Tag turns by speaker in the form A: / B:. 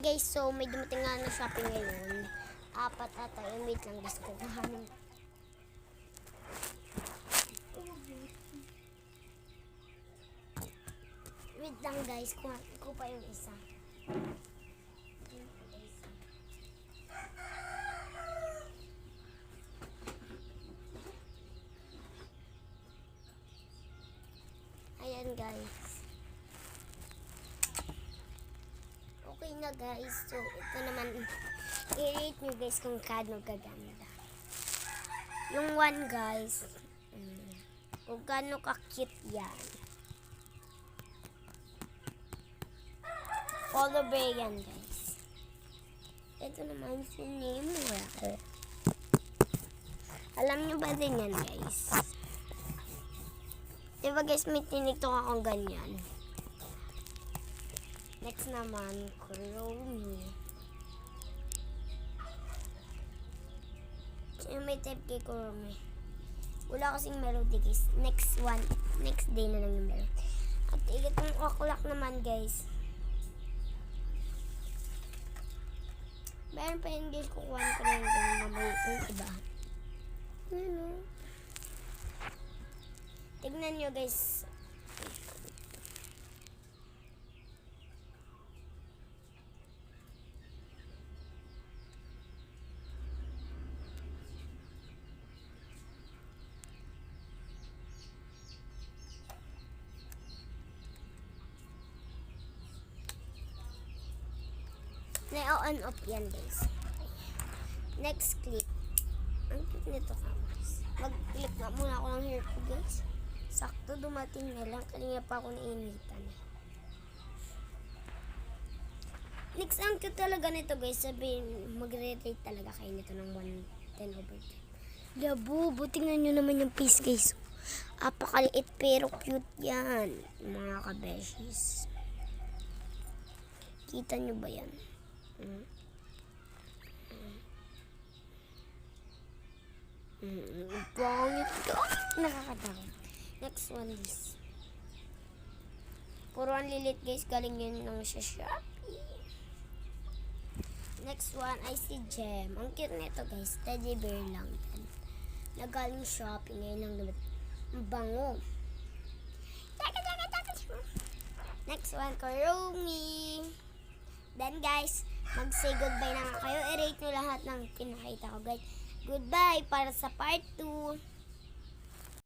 A: Guys, so may dumating nga na shopping ngayon. 4 ata yung wait lang guys ko. Wait lang guys, kuha ko pa yung isa. Ayan guys. Okay na guys. So ito naman, i-rate nyo guys kung kano gaganda. Yung 1 guys, kung kano ka-cute yan. Polar bear yan guys. Ito naman si Nemo ako. Alam nyo ba din yan guys? Diba guys, may tiniktok akong ganyan. Next naman, Kuromi. Sino may type kay Kuromi? Wala kasing melody guys. Next day na lang yung melody. At itong oklak naman guys. Meron pa yun guys, kukuhaan ko na yung mamay yung iba. Ano? Tignan nyo guys. Na-on off yan guys. Next clip. Ang cute nito ka guys. Mag-clip nga muna ako ng hair ko guys. Sakto dumating na lang. Kanina pa ako nainitan. Next, ang cute talaga nito guys. Sabihin, mag-rate talaga kayo nito ng 110/10. Labo, tingnan nyo naman yung face guys. Apakaliit pero cute yan. Mga kabeshis. Kita nyo ba yan? Pangit ko. Nakakatakot. Next one is puro ang lilit guys. Galing yun ng sa Shopee. Next one ay si Gem. Ang cute nito guys. Teddy bear lang yan. Nagaling Shopee. Ngayon lang naman. Ang bango. Next one, Kuromi. Then guys, mag-say goodbye na nga kayo. I-rate nyo lahat ng pinakita ko guys. Goodbye para sa part 2.